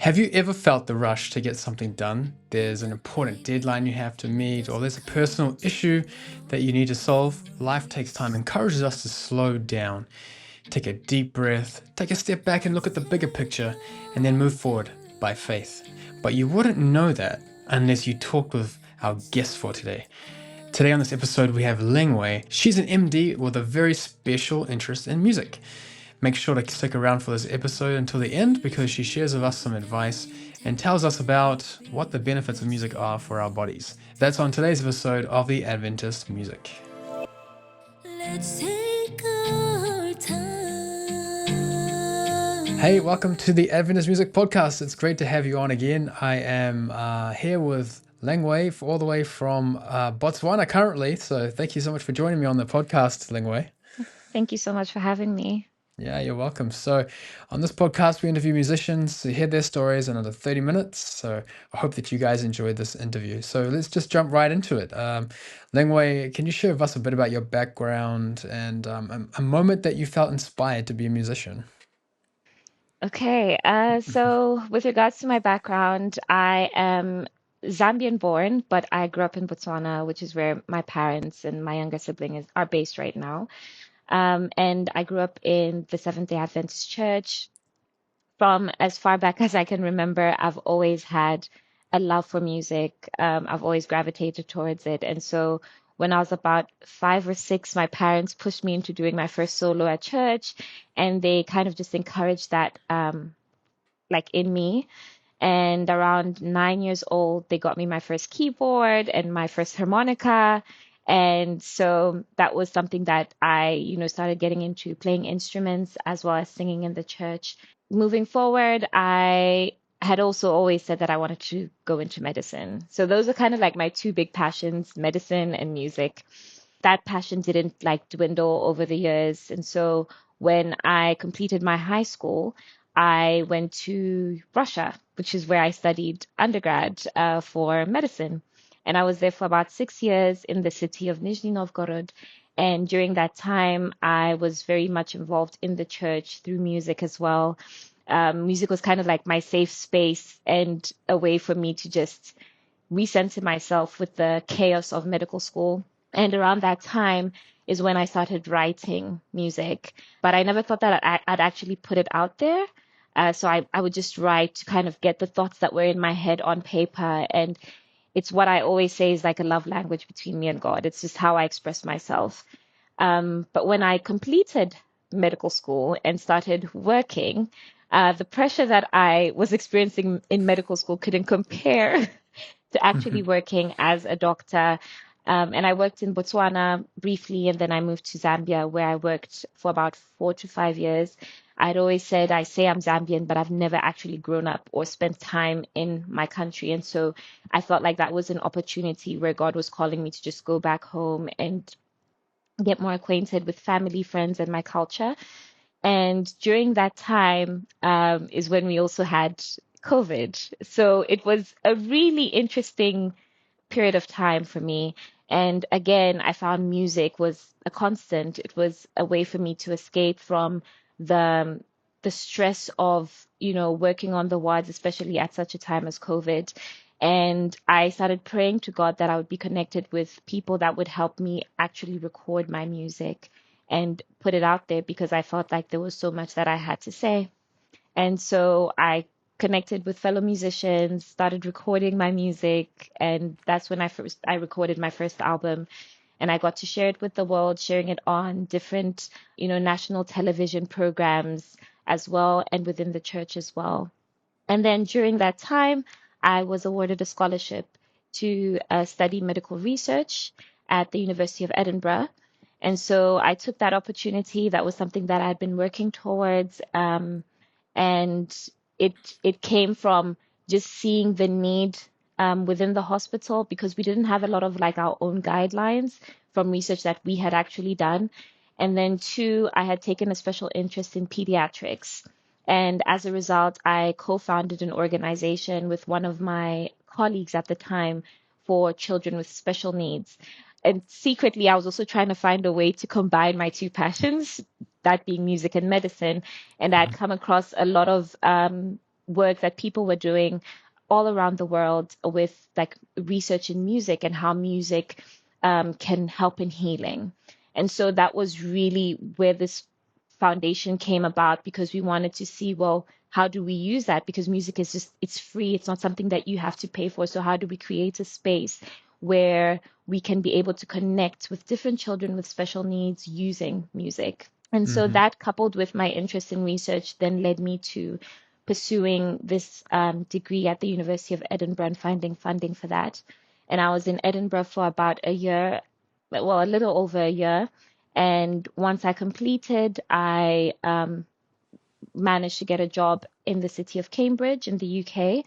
Have you ever felt the rush to get something done? There's an important deadline you have to meet, or there's a personal issue that you need to solve. Life takes time, encourages us to slow down, take a deep breath, take a step back and look at the bigger picture, and then move forward by faith. But you wouldn't know that unless you talked with our guest for today. Today on this episode, we have Lengwe. She's an MD with a very special interest in music. Make sure to stick around for this episode until the end because she shares with us some advice and tells us about what the benefits of music are for our bodies. That's on today's episode of the Adventist Music. Let's take our time. Hey, welcome to the Adventist Music Podcast. It's great to have you on again. I am here with Lengwe all the way from Botswana currently. So thank you so much for joining me on the podcast, Lengwe. Thank you so much for having me. Yeah, you're welcome. So on this podcast, we interview musicians to hear their stories in under 30 minutes. So I hope that you guys enjoyed this interview. So let's just jump right into it. Lengwei, can you share with us a bit about your background and a moment that you felt inspired to be a musician? Okay, so with regards to my background, I am Zambian born, but I grew up in Botswana, which is where my parents and my younger are based right now. And I grew up in the Seventh-day Adventist Church. From as far back as I can remember, I've always had a love for music. I've always gravitated towards it. And so when I was about 5 or 6, my parents pushed me into doing my first solo at church, and they kind of just encouraged that, like in me. And around 9 years old, they got me my first keyboard and my first harmonica. And so that was something that I started getting into playing instruments as well as singing in the church. Moving forward, I had also always said that I wanted to go into medicine. So those are kind of like my two big passions, medicine and music. That passion didn't like dwindle over the years. And so when I completed my high school, I went to Russia, which is where I studied undergrad for medicine. And I was there for about 6 years in the city of Nizhny Novgorod. And during that time, I was very much involved in the church through music as well. Music was kind of like my safe space and a way for me to just recenter myself with the chaos of medical school. And around that time is when I started writing music. But I never thought that I'd actually put it out there. So I would just write to kind of get the thoughts that were in my head on paper. And it's what I always say is like a love language between me and God. It's just how I express myself. But when I completed medical school and started working, the pressure that I was experiencing in medical school couldn't compare to actually working as a doctor. And I worked in Botswana briefly, and then I moved to Zambia, where I worked for about 4 to 5 years. I'd always said, I say I'm Zambian, but I've never actually grown up or spent time in my country. And so I felt like that was an opportunity where God was calling me to just go back home and get more acquainted with family, friends, and my culture. And during that time is when we also had COVID. So it was a really interesting period of time for me. And again, I found music was a constant. It was a way for me to escape from the the stress of, working on the wards, especially at such a time as COVID. And I started praying to God that I would be connected with people that would help me actually record my music and put it out there because I felt like there was so much that I had to say. And so I connected with fellow musicians, started recording my music, and that's when I recorded my first album. And I got to share it with the world, sharing it on different, national television programs as well, and within the church as well. And then during that time, I was awarded a scholarship to study medical research at the University of Edinburgh. And so I took that opportunity. That was something that I'd been working towards. And it came from just seeing the need within the hospital because we didn't have a lot of like our own guidelines from research that we had actually done. And then two, I had taken a special interest in pediatrics. And as a result, I co-founded an organization with one of my colleagues at the time for children with special needs. And secretly, I was also trying to find a way to combine my two passions, that being music and medicine. And I'd come across a lot of work that people were doing all around the world with like research in music and how music can help in healing. And so that was really where this foundation came about, because we wanted to see, well, how do we use that? Because music is just, it's free. It's not something that you have to pay for. So how do we create a space where we can be able to connect with different children with special needs using music? And so Hmm. that, coupled with my interest in research, then led me to pursuing this degree at the University of Edinburgh and finding funding for that. And I was in Edinburgh for about a year, well, a little over a year. And once I completed, I managed to get a job in the city of Cambridge in the UK,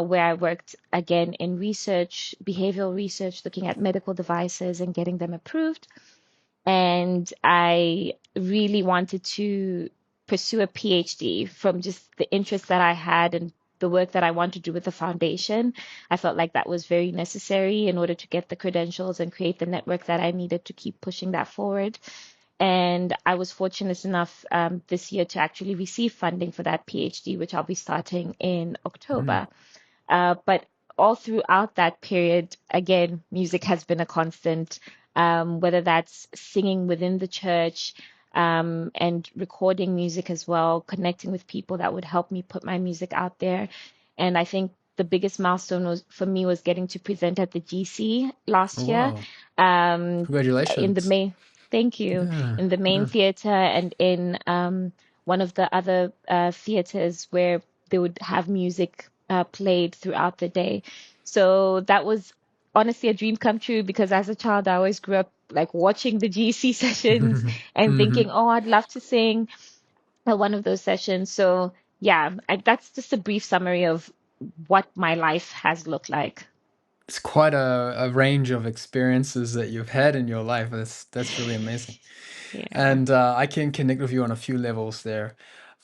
where I worked again in research, behavioral research, looking at medical devices and getting them approved. And I really wanted to pursue a PhD from just the interest that I had and the work that I wanted to do with the foundation. I felt like that was very necessary in order to get the credentials and create the network that I needed to keep pushing that forward. And I was fortunate enough this year to actually receive funding for that PhD, which I'll be starting in October. But all throughout that period, again, music has been a constant, whether that's singing within the church, and recording music as well, connecting with people that would help me put my music out there. And I think the biggest milestone was for me was getting to present at the GC last year, Wow. um, in the Congratulations. main, thank you, Yeah. in the main Yeah. theater and in one of the other theaters where they would have music played throughout the day. So that was honestly a dream come true, because as a child, I always grew up like watching the GC sessions and Hmm. thinking, oh, I'd love to sing at one of those sessions. So yeah, that's just a brief summary of what my life has looked like. It's quite a range of experiences that you've had in your life. That's really amazing. Yeah. And I can connect with you on a few levels there.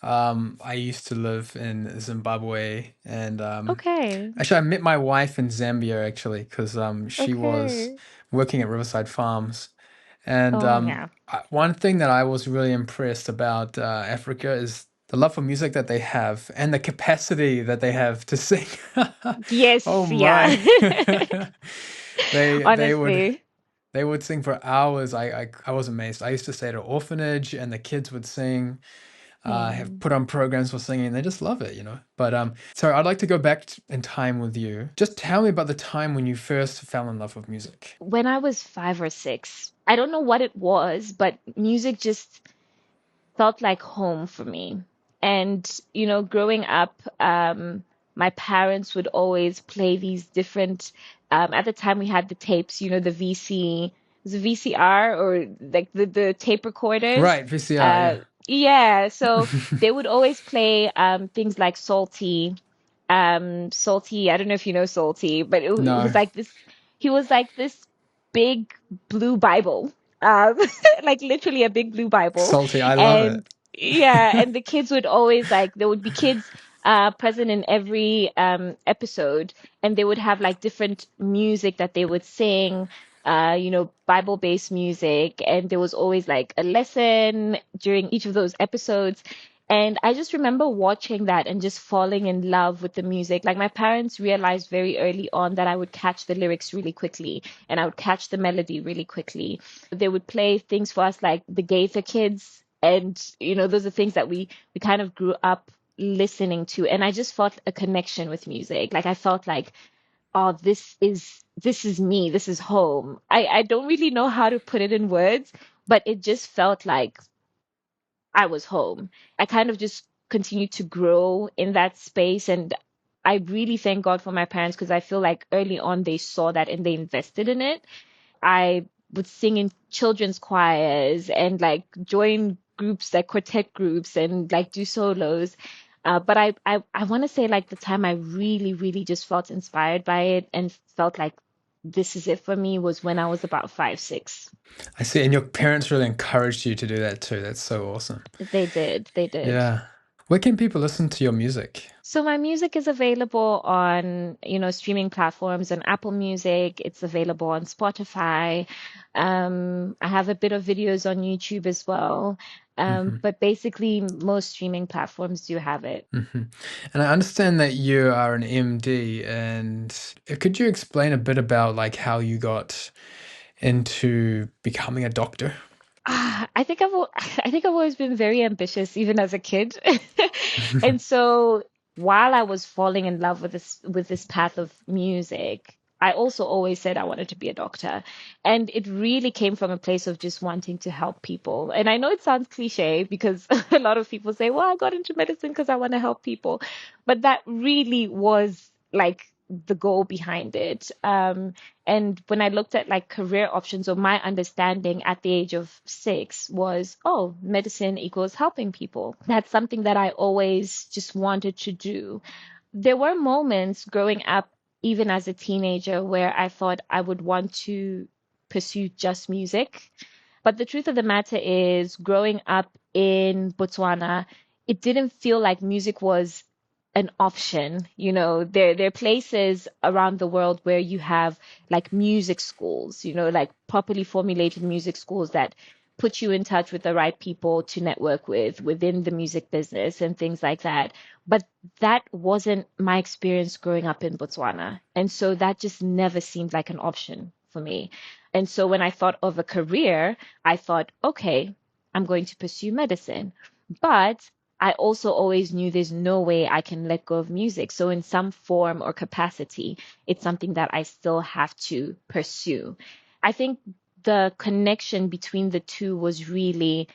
I used to live in Zimbabwe, and Okay. actually, I met my wife in Zambia actually, because she was Okay. working at Riverside Farms. And Oh yeah. one thing that I was really impressed about Africa is the love for music that they have and the capacity that they have to sing. Oh Yes, my. yeah. They they would Honestly. they would sing for hours. I was amazed. I used to stay at an orphanage and the kids would sing, have Hmm. put on programs for singing, and they just love it, But so I'd like to go back in time with you. Just tell me about the time when you first fell in love with music. When I was 5 or 6, I don't know what it was, but music just felt like home for me. And, growing up, my parents would always play these different, at the time we had the tapes, the was it VCR or like the tape recorders. Right, VCR, Uh, yeah. yeah, so they would always play things like Salty. Salty, I don't know if you know Salty, but it was No, like this, he was like this big blue Bible, um, like literally a big blue Bible. salty. I love it. And yeah, and the kids would always like, there would be kids present in every episode, and they would have like different music that they would sing, Bible-based music, and there was always like a lesson during each of those episodes. And I just remember watching that and just falling in love with the music. Like my parents realized very early on that I would catch the lyrics really quickly and I would catch the melody really quickly. They would play things for us like the Gaither Kids, and those are things that we kind of grew up listening to. And I just felt a connection with music. Like I felt like, oh, this is me, this is home. I don't really know how to put it in words, but it just felt like I was home. I kind of just continued to grow in that space. And I really thank God for my parents, because I feel like early on they saw that and they invested in it. I would sing in children's choirs and like join groups like quartet groups and like do solos. But I want to say like the time I really, really just felt inspired by it and felt like this is it for me was when I was about 5, 6. I see. And your parents really encouraged you to do that too. That's so awesome. They did. They did. Yeah. Where can people listen to your music? So my music is available on, streaming platforms on Apple Music. It's available on Spotify. I have a bit of videos on YouTube as well. But basically, most streaming platforms do have it. Hmm. And I understand that you are an MD, and could you explain a bit about like how you got into becoming a doctor? I think I think I've always been very ambitious, even as a kid. And so while I was falling in love with this path of music, I also always said I wanted to be a doctor. And it really came from a place of just wanting to help people. And I know it sounds cliche because a lot of people say, well, I got into medicine because I want to help people. But that really was like the goal behind it. And when I looked at like career options, or my understanding at the age of 6 was, oh, medicine equals helping people. That's something that I always just wanted to do. There were moments growing up, even as a teenager, where I thought I would want to pursue just music. But the truth of the matter is, growing up in Botswana, it didn't feel like music was an option. You know, there are places around the world where you have like music schools, you know, like properly formulated music schools that put you in touch with the right people to network with within the music business and things like that. But that wasn't my experience growing up in Botswana. And so that just never seemed like an option for me. And so when I thought of a career, I thought, okay, I'm going to pursue medicine. But I also always knew there's no way I can let go of music. So in some form or capacity, it's something that I still have to pursue. I think the connection between the two was really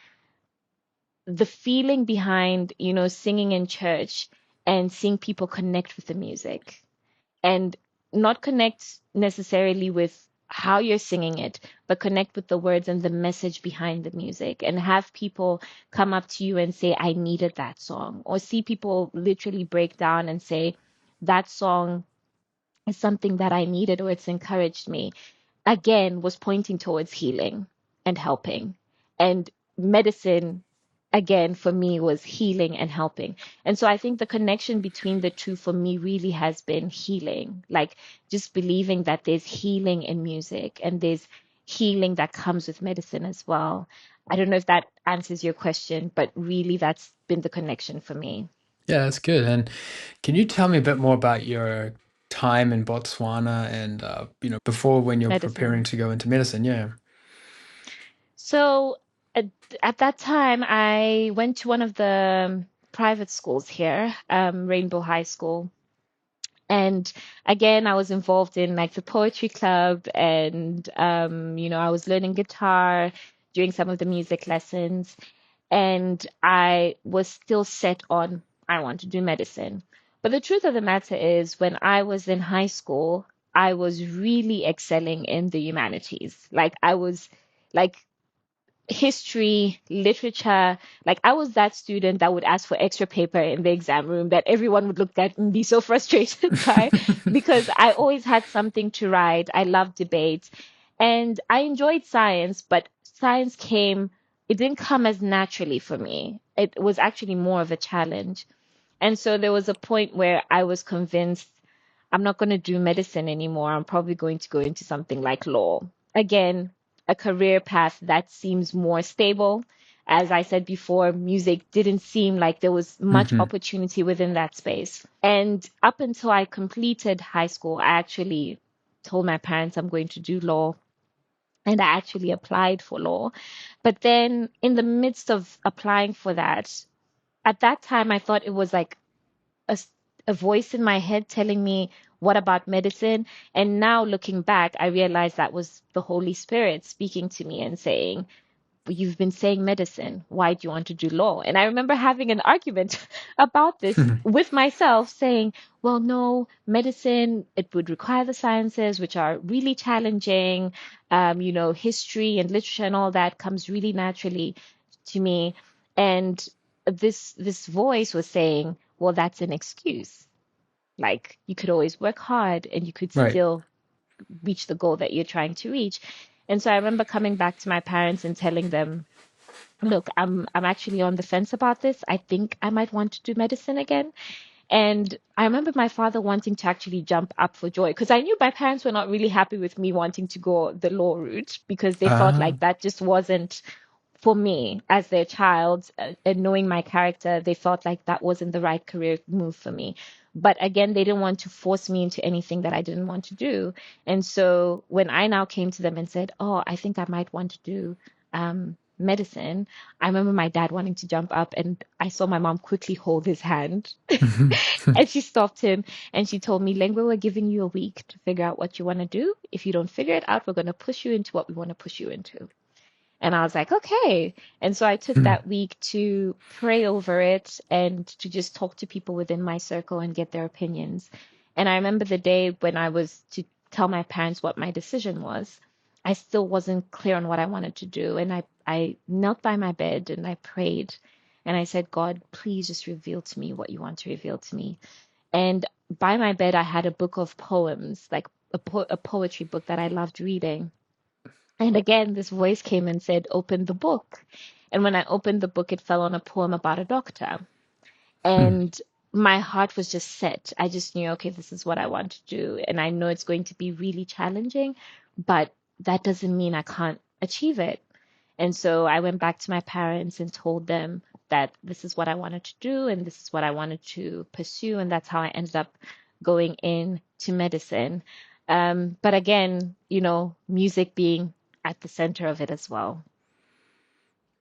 the feeling behind, you know, singing in church and seeing people connect with the music, and not connect necessarily with how you're singing it, but connect with the words and the message behind the music, and have people come up to you and say, I needed that song, or see people literally break down and say, that song is something that I needed, or it's encouraged me, again, was pointing towards healing and helping. And medicine, again, for me, was healing and helping. And so I think the connection between the two for me really has been healing, like just believing that there's healing in music and there's healing that comes with medicine as well. I don't know if that answers your question, but really that's been the connection for me. Yeah, that's good. And can you tell me a bit more about your time in Botswana and before when you're preparing Medicine. to go into medicine? Yeah. So at, at that time, I went to one of the private schools here, Rainbow High School. And again, I was involved in like the poetry club, and you know, I was learning guitar, doing some of the music lessons, and I was still set on I want to do medicine. But the truth of the matter is, when I was in high school, I was really excelling in the humanities. Like I was like history, literature. Like I was that student that would ask for extra paper in the exam room that everyone would look at and be so frustrated by, because I always had something to write. I loved debate and I enjoyed science, but science it didn't come as naturally for me. It was actually more of a challenge. And so there was a point where I was convinced I'm not going to do medicine anymore. I'm probably going to go into something like law. Again, a career path that seems more stable. As I said before, music didn't seem like there was much Hmm. opportunity within that space. And up until I completed high school, I actually told my parents I'm going to do law. And I actually applied for law. But then, in the midst of applying for that, at that time, I thought it was like a, a voice in my head telling me, what about medicine? And now looking back, I realized that was the Holy Spirit speaking to me and saying, "But you've been saying medicine. Why do you want to do law?" And I remember having an argument about this with myself, saying, well, no, medicine, it would require the sciences, which are really challenging. You know, history and literature and all that comes really naturally to me. And this voice was saying, well, that's an excuse. Like you could always work hard and you could Right. still reach the goal that you're trying to reach. And so I remember coming back to my parents and telling them, look, I'm actually on the fence about this. I think I might want to do medicine again. And I remember my father wanting to actually jump up for joy, because I knew my parents were not really happy with me wanting to go the law route, because they felt Ah. like that just wasn't for me as their child, and knowing my character, they felt like that wasn't the right career move for me. But again, they didn't want to force me into anything that I didn't want to do. And so when I now came to them and said, "Oh, I think I might want to do medicine," I remember my dad wanting to jump up, and I saw my mom quickly hold his hand. And she stopped him and she told me, "Lengwe, we're giving you a week to figure out what you want to do. If you don't figure it out, we're going to push you into what we want to push you into." And I was like, okay. And so I took that week to pray over it and to just talk to people within my circle and get their opinions. And I remember the day when I was to tell my parents what my decision was, I still wasn't clear on what I wanted to do. And I knelt by my bed and I prayed. And I said, "God, please just reveal to me what you want to reveal to me." And by my bed, I had a book of poems, like a poetry book that I loved reading. And again, this voice came and said, "Open the book." And when I opened the book, it fell on a poem about a doctor. And my heart was just set. I just knew, okay, this is what I want to do. And I know it's going to be really challenging, but that doesn't mean I can't achieve it. And so I went back to my parents and told them that this is what I wanted to do and this is what I wanted to pursue. And that's how I ended up going into medicine. But again, music being at the center of it as well.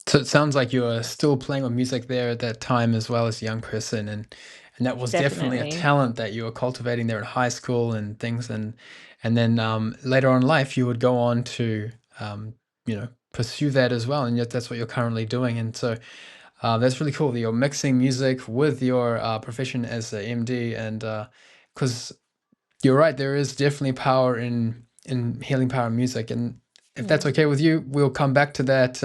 So it sounds like you were still playing with music there at that time as well as a young person, and that was definitely a Definitely. talent that you were cultivating there in high school and things, and then later on in life you would go on to pursue that as well, and yet that's what you're currently doing, and so that's really cool that you're mixing music with your profession as a MD, and because you're right. There is definitely power in healing power in music, and if that's Yeah. okay with you, we'll come back to that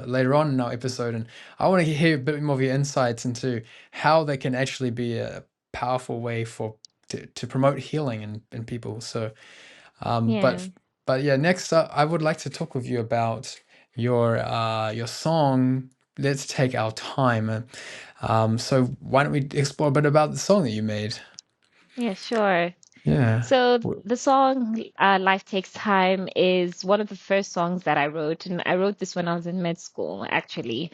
later on in our episode. And I want to hear a bit more of your insights into how they can actually be a powerful way to promote healing in people. So, um, Yeah. but but yeah, next up, I would like to talk with you about your song. Let's take our time. So why don't we explore a bit about the song that you made? Yeah, sure. Yeah. So the song Life Takes Time is one of the first songs that I wrote, and I wrote this when I was in med school, actually.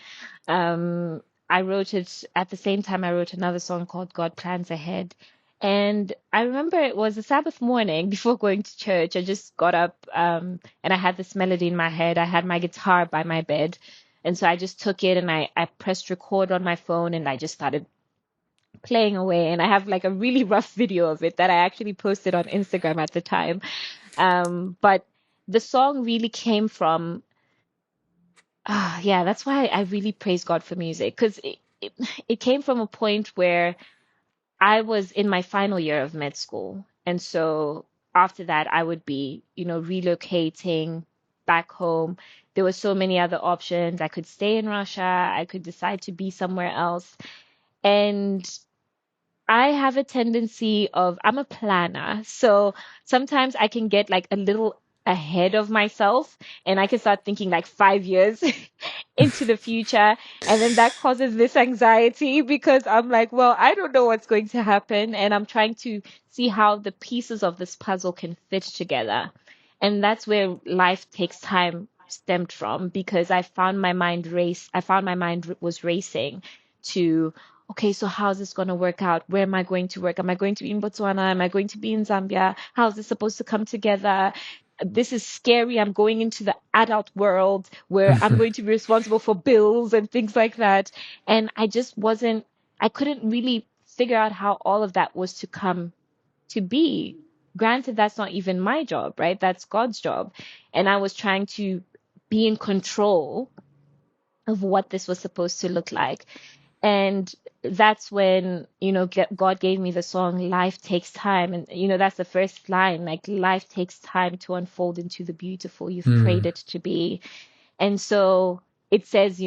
Um, I wrote it at the same time I wrote another song called God Plans Ahead. And I remember it was a Sabbath morning before going to church. I just got up and I had this melody in my head. I had my guitar by my bed. And so I just took it and I pressed record on my phone and I just started playing away. And I have like a really rough video of it that I actually posted on Instagram at the time. But the song really came from, yeah, that's why I really praise God for music because it came from a point where I was in my final year of med school. And so after that, I would be, relocating back home. There were so many other options. I could stay in Russia. I could decide to be somewhere else. And I have a tendency of, I'm a planner. So sometimes I can get like a little ahead of myself and I can start thinking like 5 years into the future. And then that causes this anxiety because I'm like, well, I don't know what's going to happen. And I'm trying to see how the pieces of this puzzle can fit together. And that's where life takes time stemmed from because I found my mind was racing to, okay, so how's this going to work out? Where am I going to work? Am I going to be in Botswana? Am I going to be in Zambia? How's this supposed to come together? This is scary. I'm going into the adult world where I'm going to be responsible for bills and things like that. And I couldn't really figure out how all of that was to come to be. Granted, that's not even my job, right? That's God's job. And I was trying to be in control of what this was supposed to look like. And that's when, God gave me the song Life Takes Time. And, that's the first line, like life takes time to unfold into the beautiful you've prayed Mm. it to be. And so it says,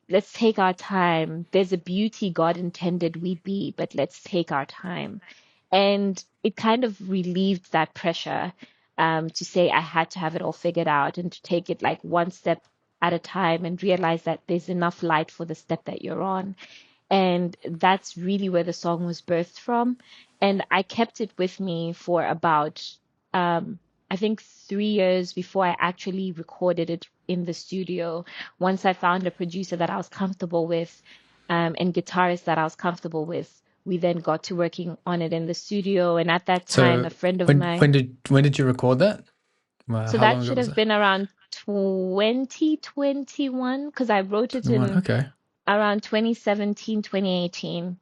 let's take our time. There's a beauty God intended we be, but let's take our time. And it kind of relieved that pressure to say I had to have it all figured out and to take it like one step at a time and realize that there's enough light for the step that you're on. And that's really where the song was birthed from. And I kept it with me for about, I think 3 years before I actually recorded it in the studio. Once I found a producer that I was comfortable with, and guitarist that I was comfortable with, we then got to working on it in the studio. And at that time, So a friend of when mine, when did you record that? so How that long ago should was have it? been around 2021, because I wrote it 21. in Okay. around 2017, 2018,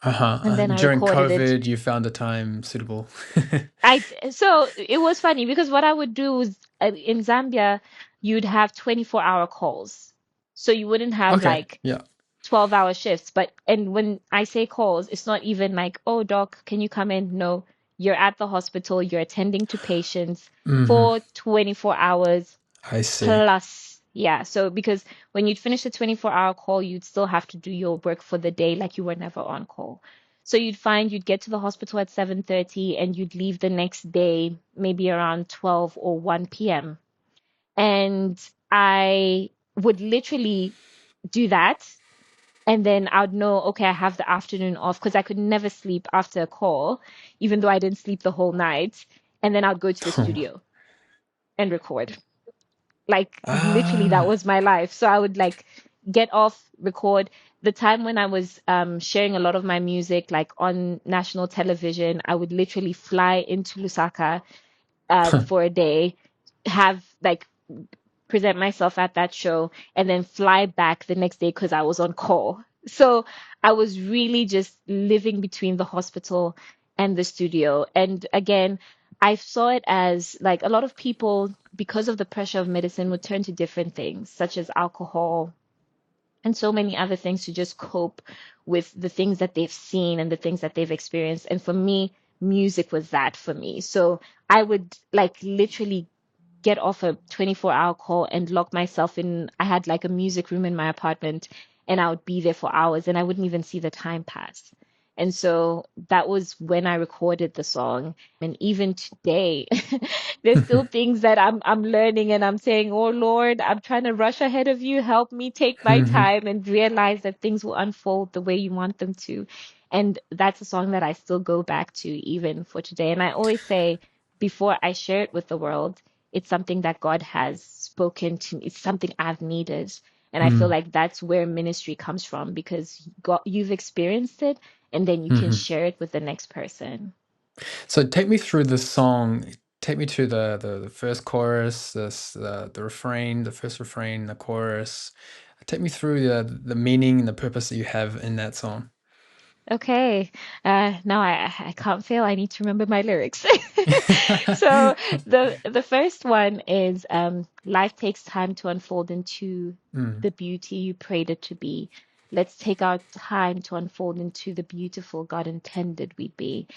Uh-huh. and then I During recorded it. COVID, you found a time suitable. So it was funny because what I would do was, in Zambia, you'd have 24-hour calls. So you wouldn't have Okay. like Yeah. 12-hour shifts. And when I say calls, it's not even like, oh, doc, can you come in? No, you're at the hospital, you're attending to patients Hmm. for 24 hours I see. plus. Yeah. So because when you'd finish the 24-hour call, you'd still have to do your work for the day, like you were never on call. So you'd find you'd get to the hospital at 7:30 and you'd leave the next day maybe around 12 or 1 p.m. And I would literally do that. And then I'd know, okay, I have the afternoon off because I could never sleep after a call, even though I didn't sleep the whole night. And then I'd go to the studio and record. Like literally, that Ah. was my life. So I would like get off, record. The time when I was sharing a lot of my music, like on national television, I would literally fly into Lusaka for a day, have like present myself at that show, and then fly back the next day because I was on call. So I was really just living between the hospital and the studio. And again, I saw it as like a lot of people, because of the pressure of medicine, would turn to different things, such as alcohol and so many other things to just cope with the things that they've seen and the things that they've experienced. And for me, music was that for me. So I would like literally get off a 24-hour call and lock myself in. I had like a music room in my apartment, and I would be there for hours and I wouldn't even see the time pass. And so that was when I recorded the song. And even today, there's still things that I'm learning, and I'm saying, "Oh Lord, I'm trying to rush ahead of you. Help me take my Hmm. time and realize that things will unfold the way you want them to." And that's a song that I still go back to even for today. And I always say, before I share it with the world, it's something that God has spoken to me. It's something I've needed. And I feel like that's where ministry comes from, because God, you've experienced it, and then you can Hmm. share it with the next person. So take me through the song. Take me to the first chorus, the refrain, the first refrain, the chorus. Take me through the meaning and the purpose that you have in that song. Okay. Now I can't fail. I need to remember my lyrics. So the first one is life takes time to unfold into Mm. the beauty you prayed it to be. Let's take our time to unfold into the beautiful God intended we be.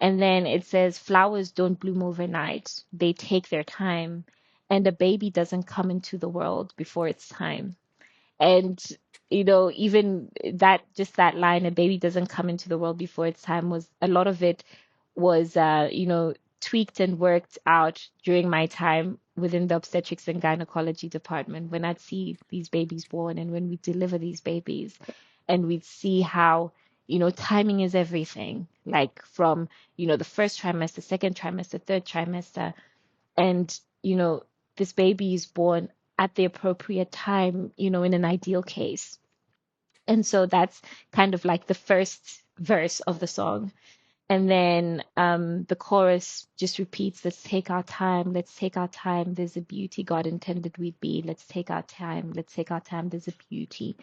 And then it says flowers don't bloom overnight. They take their time. And a baby doesn't come into the world before its time. And even that, just that line, a baby doesn't come into the world before its time, was a lot of it was tweaked and worked out during my time within the obstetrics and gynecology department, when I'd see these babies born and when we deliver these babies, and we'd see how timing is everything, like from the first trimester, second trimester, third trimester. And this baby is born at the appropriate time, in an ideal case. And so that's kind of like the first verse of the song. And then the chorus just repeats, let's take our time, let's take our time, there's a beauty God intended we'd be. Let's take our time, let's take our time, there's a beauty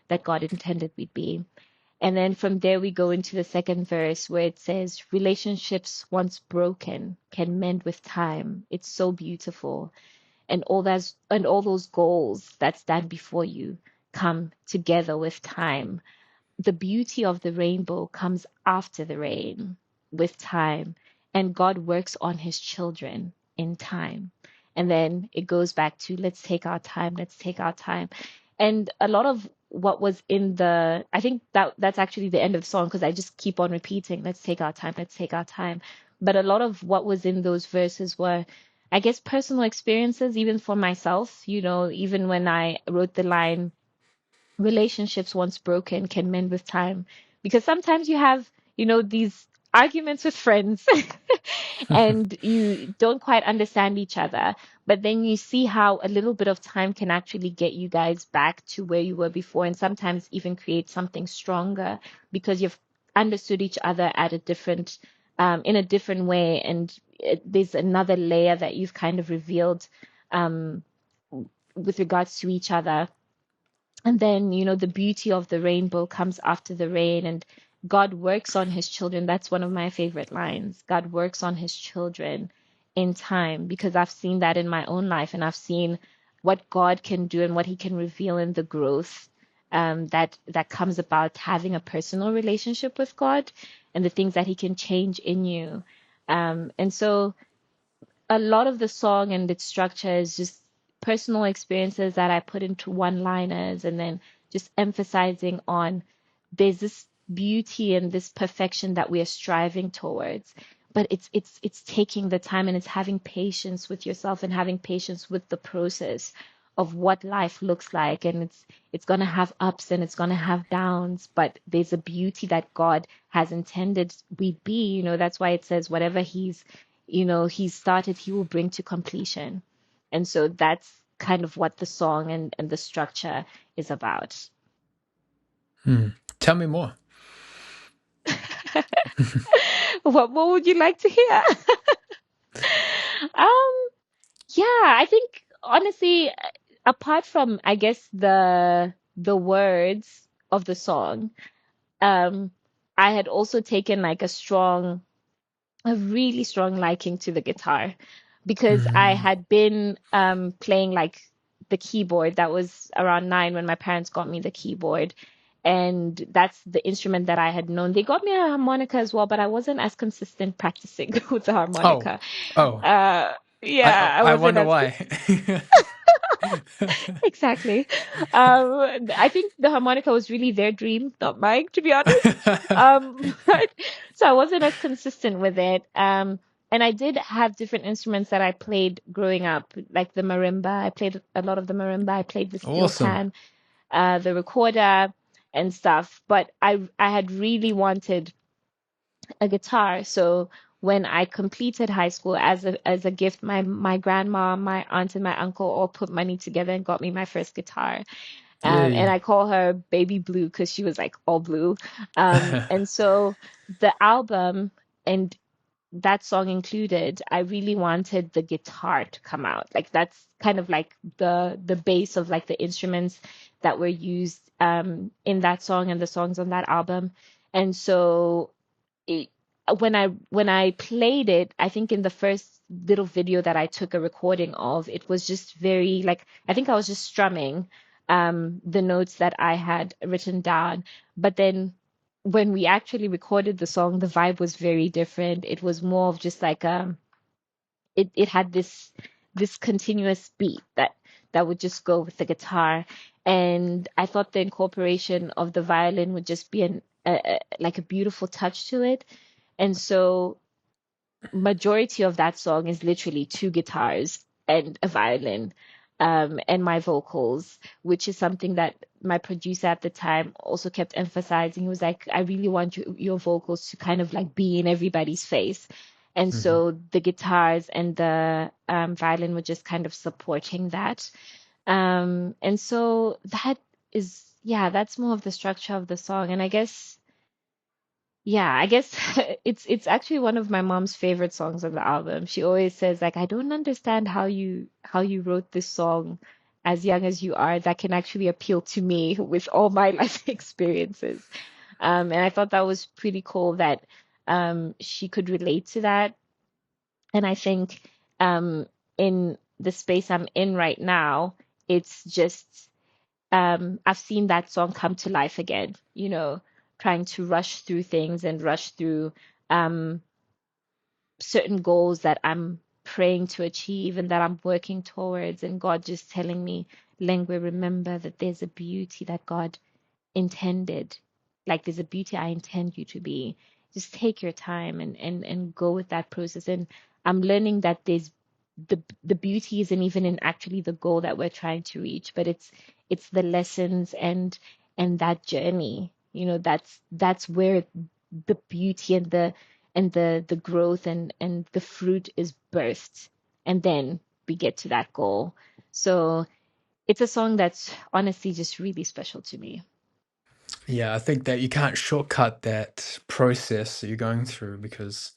that God intended we'd be. And then from there, we go into the second verse where it says, relationships once broken can mend with time. It's so beautiful. And all those goals that stand before you come together with time. The beauty of the rainbow comes after the rain, with time. And God works on his children in time. And then it goes back to, let's take our time, let's take our time. And a lot of what was in I think that's actually the end of the song, because I just keep on repeating, let's take our time, let's take our time. But a lot of what was in those verses were, I guess, personal experiences, even for myself. Even when I wrote the line, relationships once broken can mend with time, because sometimes you have these arguments with friends and you don't quite understand each other. But then you see how a little bit of time can actually get you guys back to where you were before, and sometimes even create something stronger because you've understood each other at a different, in a different way, and there's another layer that you've kind of revealed um, with regards to each other. And then, the beauty of the rainbow comes after the rain, and God works on his children. That's one of my favorite lines. God works on his children in time, because I've seen that in my own life, and I've seen what God can do and what he can reveal in the growth that comes about having a personal relationship with God, and the things that he can change in you. And so a lot of the song and its structure is just personal experiences that I put into one-liners, and then just emphasizing on there's this beauty and this perfection that we are striving towards. But it's taking the time, and it's having patience with yourself and having patience with the process of what life looks like. And it's gonna have ups and it's gonna have downs, but there's a beauty that God has intended we be. That's why it says whatever he's started, he will bring to completion. And so that's kind of what the song and the structure is about. Tell me more. What would you like to hear? um yeah, I think honestly, apart from, I guess, the words of the song, um I had also taken like a really strong liking to the guitar, because I Mm. had been playing like the keyboard. That was around 9 when my parents got me the keyboard. And that's the instrument that I had known. They got me a harmonica as well, but I wasn't as consistent practicing with the Oh, harmonica. oh, Uh, I yeah, I I wasn't wonder as why. exactly. I think the harmonica was really their dream, not mine, to be honest. But so I wasn't as consistent with it. And I did have different instruments that I played growing up, like the marimba. I played a lot of the marimba. I played the steel Awesome. pan, the recorder, and stuff. But I had really wanted a guitar. So when I completed high school, as a gift, my grandma, my aunt, and my uncle all put money together and got me my first guitar. And Yay. I call her Baby Blue because she was like all blue. And so the album and that song included, I really wanted the guitar to come out. Like that's kind of like the base of like the instruments that were used in that song and the songs on that album. And so it, when I played it, I think in the first little video that I took a recording of, it was just very like, I think I was just strumming the notes that I had written down. But then when we actually recorded the song, the vibe was very different. It was more of just like it had this continuous beat that would just go with the guitar. And I thought the incorporation of the violin would just be like a beautiful touch to it. And so majority of that song is literally two guitars and a violin, and my vocals, which is something that my producer at the time also kept emphasizing. He was like, I really want your vocals to kind of like be in everybody's face. And Mhm. so the guitars and the violin were just kind of supporting that. And so that is, yeah, that's more of the structure of the song. And I guess yeah, I guess it's actually one of my mom's favorite songs on the album. She always says like, I don't understand how you wrote this song as young as you are, that can actually appeal to me with all my life experiences. And I thought that was pretty cool that she could relate to that. And I think in the space I'm in right now, it's just I've seen that song come to life again, trying to rush through things and rush through um, certain goals that I'm praying to achieve and that I'm working towards, and God just telling me, Lengwe, remember that there's a beauty that God intended. Like there's a beauty I intend you to be. Just take your time and go with that process. And I'm learning that the beauty isn't even in actually the goal that we're trying to reach, but it's the lessons and that journey. That's where the beauty and and the growth and the fruit is birthed, and then we get to that goal. So it's a song that's honestly just really special to me. Yeah, I think that you can't shortcut that process that you're going through because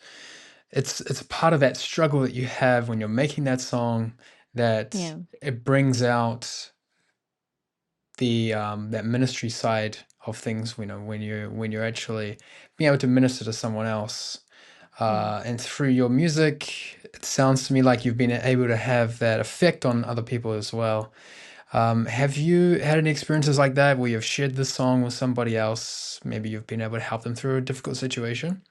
it's a part of that struggle that you have when you're making that song that Yeah. it brings out the that ministry side of things, you know, when you're actually being able to minister to someone else. Mm. And through your music, it sounds to me like you've been able to have that effect on other people as well. Have you had any experiences like that where you've shared this song with somebody else? Maybe you've been able to help them through a difficult situation?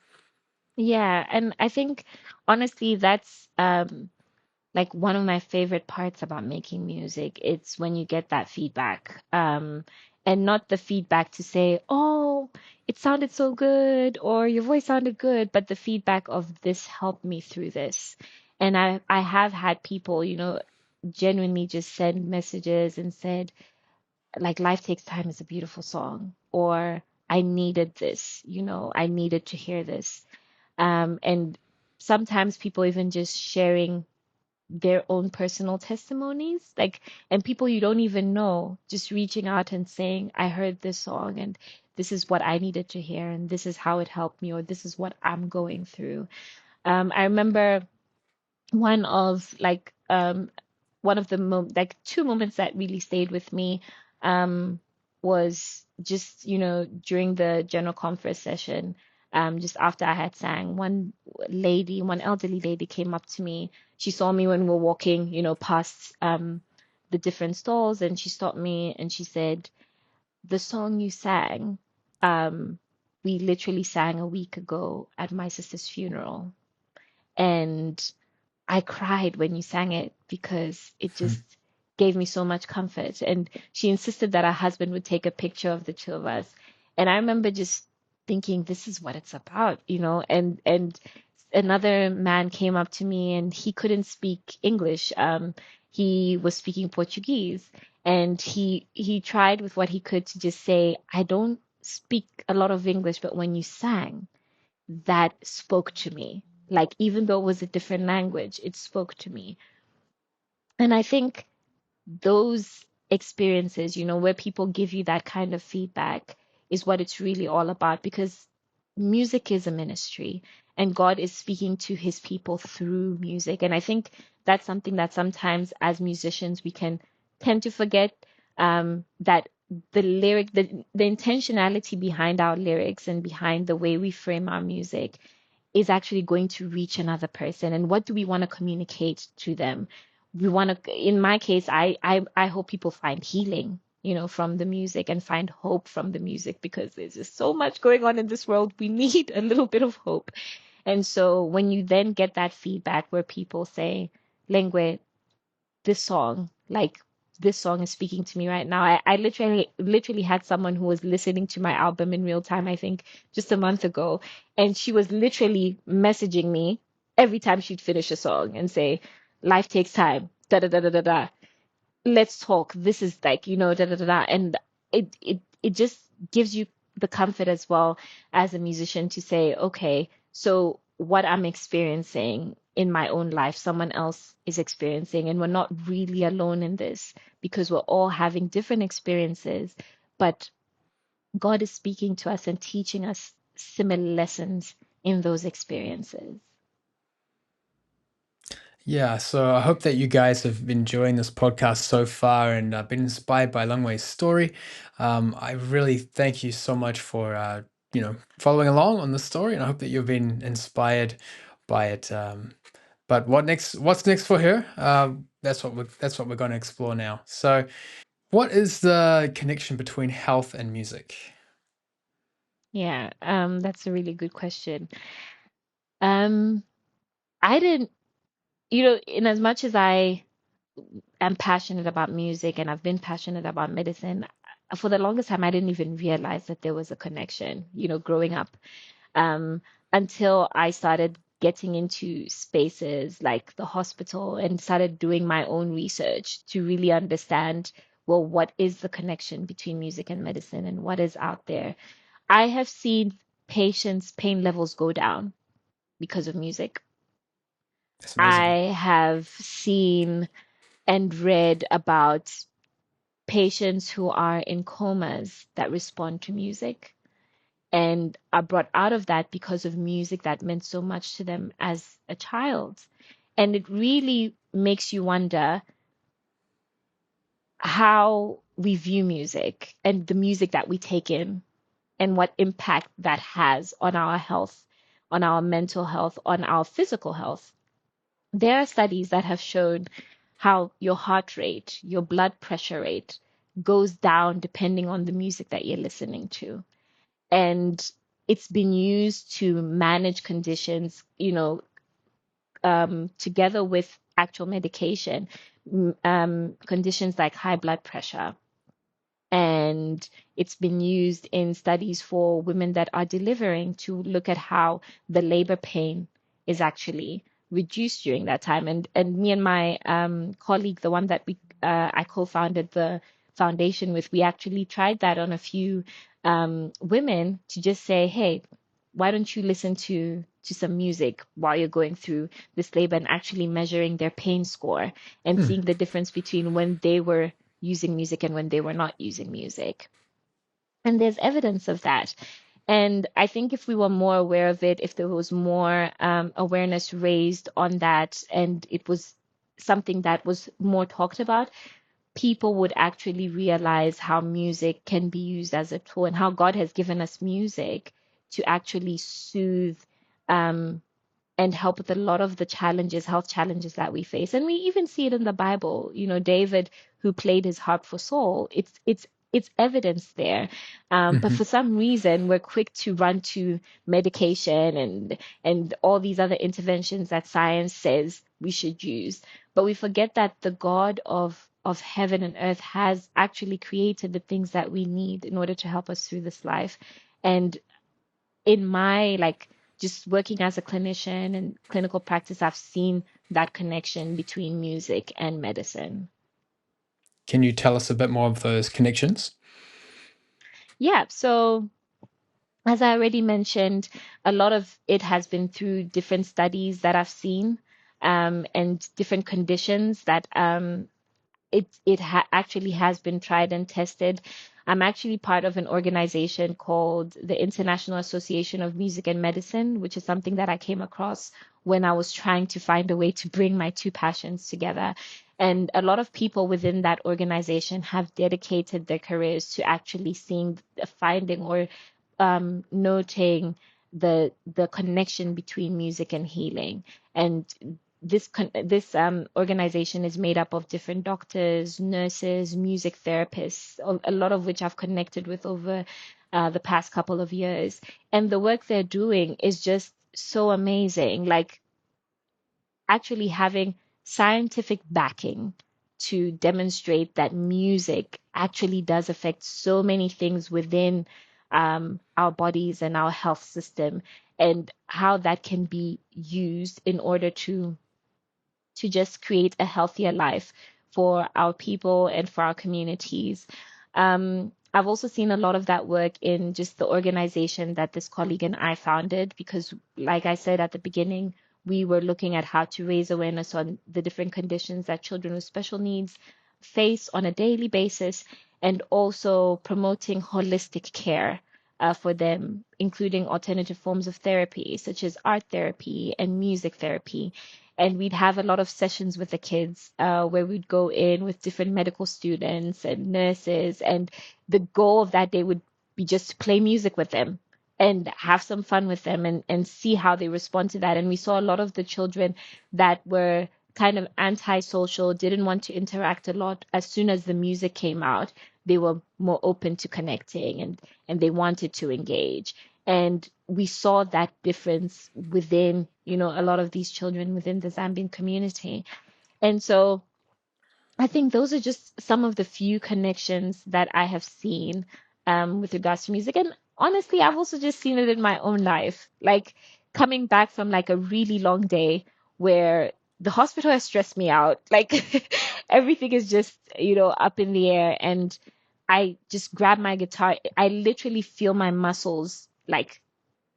Yeah, and I think honestly that's like one of my favorite parts about making music. It's when you get that feedback. And not the feedback to say, "Oh, it sounded so good," or "Your voice sounded good," but the feedback of "This helped me through this." And I have had people, genuinely just send messages and said, like, "Life Takes Time" is a beautiful song, or "I needed this, I needed to hear this." And sometimes people even just sharing their own personal testimonies, like, and people you don't even know just reaching out and saying, "I heard this song and this is what I needed to hear, and this is how it helped me, or this is what I'm going through." I remember one of like one of the like two moments that really stayed with me um was just during the general conference session, just after I had sang. One elderly lady came up to me. She saw me when we were walking past the different stalls, and she stopped me and she said, "The song you sang, um we literally sang a week ago at my sister's funeral, and I cried when you sang it because it just gave me so much comfort." And she insisted that her husband would take a picture of the two of us. And I remember just thinking, this is what it's about. And another man came up to me and he couldn't speak English. He was speaking Portuguese, and he tried with what he could to just say, "I don't speak a lot of English, but when you sang, that spoke to me. Like, even though it was a different language, it spoke to me." And I think those experiences, where people give you that kind of feedback, is what it's really all about, because music is a ministry and God is speaking to his people through music. And I think that's something that sometimes as musicians we can tend to forget, that the intentionality behind our lyrics and behind the way we frame our music is actually going to reach another person. And what do we want to communicate to them? We want to, in my case, I hope people find healing, from the music, and find hope from the music, because there's just so much going on in this world. We need a little bit of hope. And so when you then get that feedback where people say, "Lengwe, this song, like, this song is speaking to me right now." I literally had someone who was listening to my album in real time, I think just a month ago, and she was literally messaging me every time she'd finish a song and say, "Life takes time, da da da da da da. Let's talk. This is like, da da da da." And it just gives you the comfort as well as a musician to say, okay, so what I'm experiencing in my own life, someone else is experiencing, and we're not really alone in this, because we're all having different experiences, but God is speaking to us and teaching us similar lessons in those experiences. Yeah, so I hope that you guys have been enjoying this podcast so far and been inspired by Lengwe's story. I really thank you so much for following along on the story, and I hope that you've been inspired by it. But what's next for her? That's what we're going to explore now. So, what is the connection between health and music? Yeah, that's a really good question. Um, I didn't, in as much as I am passionate about music and I've been passionate about medicine, for the longest time, I didn't even realize that there was a connection, growing up, um, until I started getting into spaces like the hospital and started doing my own research to really understand, well, what is the connection between music and medicine and what is out there. I have seen patients' pain levels go down because of music. That's amazing. I have seen and read about patients who are in comas that respond to music and are brought out of that because of music that meant so much to them as a child. And it really makes you wonder how we view music and the music that we take in and what impact that has on our health, on our mental health, on our physical health. There are studies that have shown how your heart rate, your blood pressure rate goes down depending on the music that you're listening to. And it's been used to manage conditions, together with actual medication, conditions like high blood pressure. And it's been used in studies for women that are delivering to look at how the labor pain is actually reduced during that time. And me and my colleague, the one that I co-founded the foundation with, we actually tried that on a few women to just say, hey, why don't you listen to some music while you're going through this labor, and actually measuring their pain score and Hmm. seeing the difference between when they were using music and when they were not using music. And there's evidence of that. And I think if we were more aware of it, if there was more awareness raised on that, and it was something that was more talked about, people would actually realize how music can be used as a tool and how God has given us music to actually soothe um, and help with a lot of the challenges, health challenges that we face. And we even see it in the Bible. David, who played his harp for Saul, it's evidence there. But Hmm. for some reason, we're quick to run to medication and all these other interventions that science says we should use. But we forget that the God of heaven and earth has actually created the things that we need in order to help us through this life. And in my just working as a clinician and clinical practice, I've seen that connection between music and medicine. Can you tell us a bit more of those connections? Yeah, so as I already mentioned, a lot of it has been through different studies that I've seen, and different conditions that actually has been tried and tested. I'm actually part of an organization called the International Association of Music and Medicine, which is something that I came across when I was trying to find a way to bring my two passions together. And a lot of people within that organization have dedicated their careers to actually seeing, finding, or noting the connection between music and healing. And this organization is made up of different doctors, nurses, music therapists, a lot of which I've connected with over the past couple of years. And the work they're doing is just so amazing. Like, actually having scientific backing to demonstrate that music actually does affect so many things within our bodies and our health system, and how that can be used in order to just create a healthier life for our people and for our communities. I've also seen a lot of that work in just the organization that this colleague and I founded, because, like I said at the beginning, we were looking at how to raise awareness on the different conditions that children with special needs face on a daily basis, and also promoting holistic care for them, including alternative forms of therapy, such as art therapy and music therapy. And we'd have a lot of sessions with the kids where we'd go in with different medical students and nurses, and the goal of that day would be just to play music with them and have some fun with them, and see how they respond to that. And we saw a lot of the children that were kind of antisocial, didn't want to interact a lot. As soon as the music came out, they were more open to connecting, and they wanted to engage. And we saw that difference within, a lot of these children within the Zambian community. And so I think those are just some of the few connections that I have seen with regards to music. And honestly, I've also just seen it in my own life. Like, coming back from like a really long day where the hospital has stressed me out. Like, everything is just, up in the air. And I just grab my guitar. I literally feel my muscles like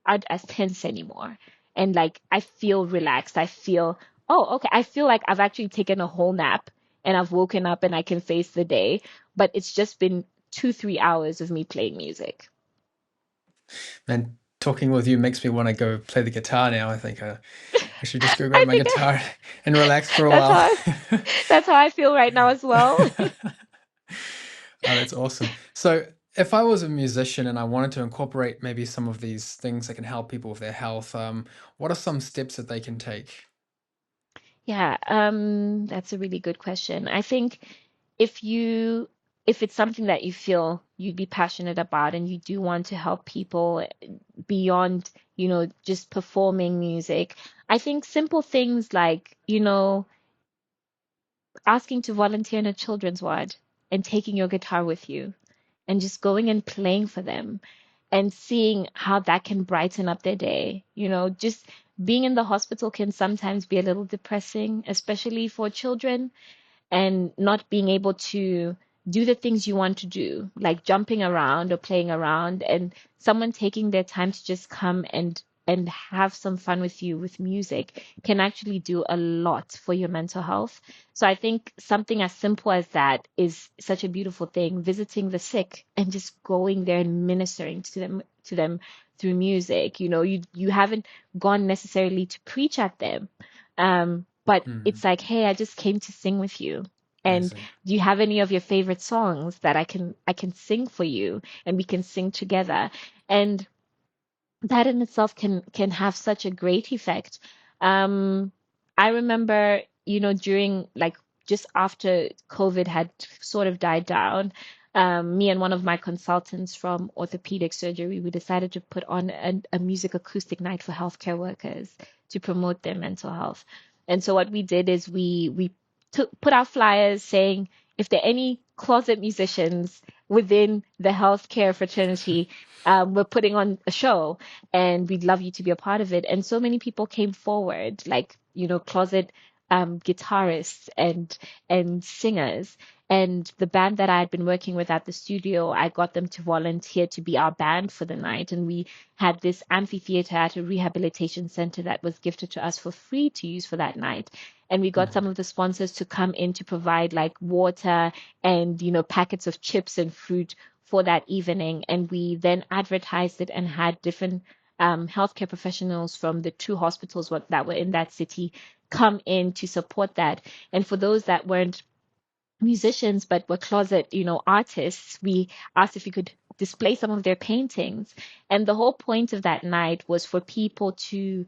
aren't as tense anymore. and like I feel relaxed. I feel, oh, okay. I feel like I've actually taken a whole nap and I've woken up and I can face the day. But it's just been 2, 3 hours of me playing music. And talking with you makes me want to go play the guitar now. I think I should just go grab I my think guitar and relax for a that's while. that's how I feel right now as well. Oh, that's awesome. So, if I was a musician and I wanted to incorporate maybe some of these things that can help people with their health, what are some steps that they can take? Yeah, that's a really good question. I think if you if it's something that you feel you'd be passionate about and you do want to help people beyond, just performing music, I think simple things like, asking to volunteer in a children's ward and taking your guitar with you and just going and playing for them and seeing how that can brighten up their day. Just being in the hospital can sometimes be a little depressing, especially for children, and not being able to do the things you want to do, like jumping around or playing around, and someone taking their time to just come and have some fun with you with music can actually do a lot for your mental health. So I think something as simple as that is such a beautiful thing, visiting the sick and just going there and ministering to them through music. You haven't gone necessarily to preach at them, but Hmm, it's like, hey, I just came to sing with you. I And see. do you have any of your favorite songs that I can sing for you and we can sing together? And that in itself can have such a great effect. Um, I remember, during like just after COVID had sort of died down, me and one of my consultants from orthopedic surgery, we decided to put on a music acoustic night for healthcare workers to promote their mental health. And so what we did is we put out flyers saying if there are any closet musicians within the healthcare fraternity, we're putting on a show and we'd love you to be a part of it. And so many people came forward, like, closet guitarists and singers. And the band that I had been working with at the studio, I got them to volunteer to be our band for the night. And we had this amphitheater at a rehabilitation center that was gifted to us for free to use for that night. And we got some Mhm. of the sponsors to come in to provide like water and, packets of chips and fruit for that evening. And we then advertised it and had different healthcare professionals from the two hospitals that were in that city come in to support that. And for those that weren't musicians but were closet, artists, we asked if we could display some of their paintings. And the whole point of that night was for people to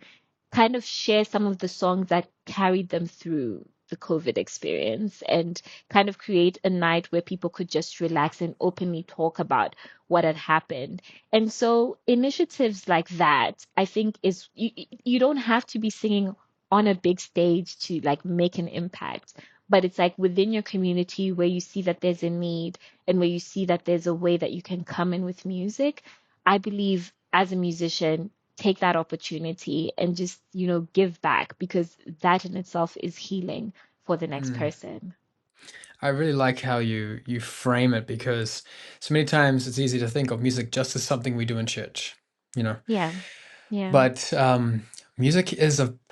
kind of share some of the songs that carried them through the COVID experience and kind of create a night where people could just relax and openly talk about what had happened. And so initiatives like that, I think is you don't have to be singing on a big stage to like make an impact, but it's like within your community where you see that there's a need and where you see that there's a way that you can come in with music. I believe as a musician, take that opportunity and just, give back, because that in itself is healing for the next Mm. person. I really like how you frame it because so many times it's easy to think of music just as something we do in church, you know. Yeah. Yeah. But music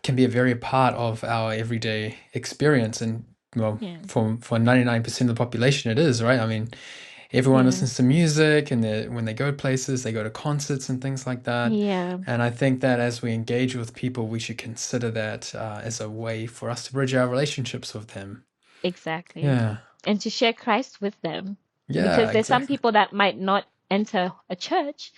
can be a very part of our everyday experience, and well, Yeah. for 99% of the population, it is, right? I mean, everyone Yeah. listens to music, and when they go places, they go to concerts and things like that. Yeah. And I think that as we engage with people, we should consider that as a way for us to bridge our relationships with them. Exactly. Yeah, And to share Christ with them. yeah, Because there's some exactly. people that might not enter a church,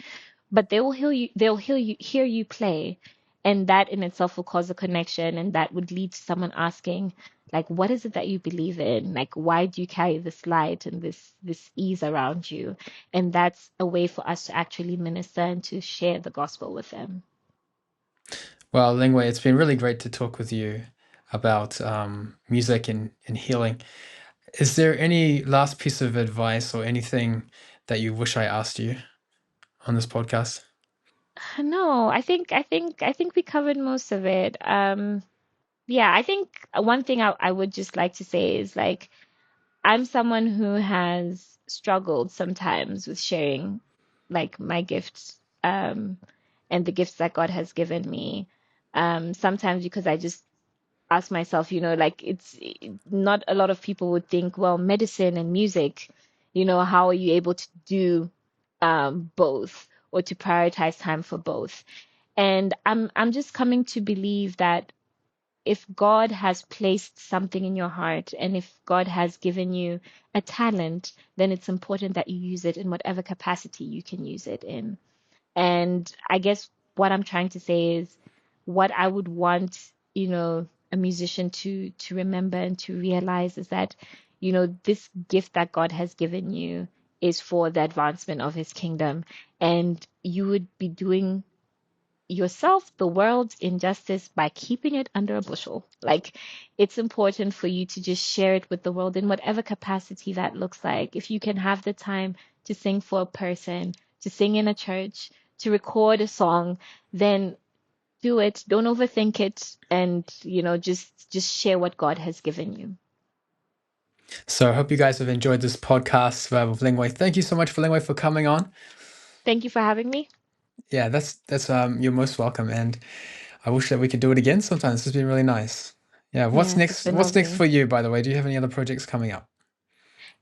but they'll hear you play. And that in itself will cause a connection, and that would lead to someone asking, like, what is it that you believe in? Like, why do you carry this light and this ease around you? And that's a way for us to actually minister and to share the gospel with them. Well, Lingwei, it's been really great to talk with you about music and healing. Is there any last piece of advice or anything that you wish I asked you on this podcast? No, I think we covered most of it. Yeah, I think one thing I would just like to say is like I'm someone who has struggled sometimes with sharing like my gifts and the gifts that God has given me. Sometimes because I just ask myself, like not a lot of people would think, well, medicine and music, how are you able to do both or to prioritize time for both? And I'm just coming to believe that if God has placed something in your heart and if God has given you a talent, then it's important that you use it in whatever capacity you can use it in. And I guess what I'm trying to say is what I would want, a musician to remember and to realize is that, this gift that God has given you is for the advancement of his kingdom. And you would be doing yourself the world's injustice by keeping it under a bushel. Like, it's important for you to just share it with the world in whatever capacity that looks like. If you can have the time to sing for a person, to sing in a church, to record a song, then do it. Don't overthink it, and just share what God has given you. So I hope you guys have enjoyed this podcast with Lengwe. Thank you so much for Lengwe for coming on. Thank you for having me. Yeah, that's you're most welcome, and I wish that we could do it again sometime. This has been really nice. Yeah, what's Yes, it's next? been What's next lovely. for you, by the way? Do you have any other projects coming up?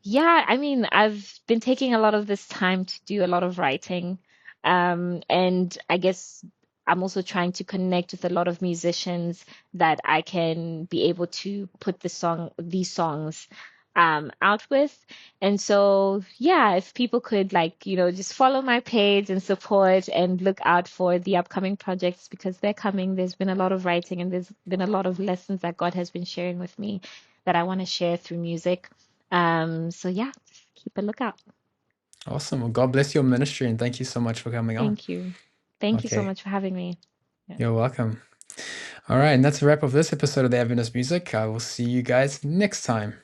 Yeah, I mean, I've been taking a lot of this time to do a lot of writing. And I guess I'm also trying to connect with a lot of musicians that I can be able to put these songs out with. And so, yeah, if people could just follow my page and support and look out for the upcoming projects because they're coming. There's been a lot of writing and there's been a lot of lessons that God has been sharing with me that I want to share through music. So yeah, just keep a lookout. Awesome. Well, God bless your ministry, and thank you so much for coming on. Thank you. Thank you so Okay, much for having me. Yeah. you're welcome. All right, and that's a wrap of this episode of the Adventist Music. I will see you guys next time.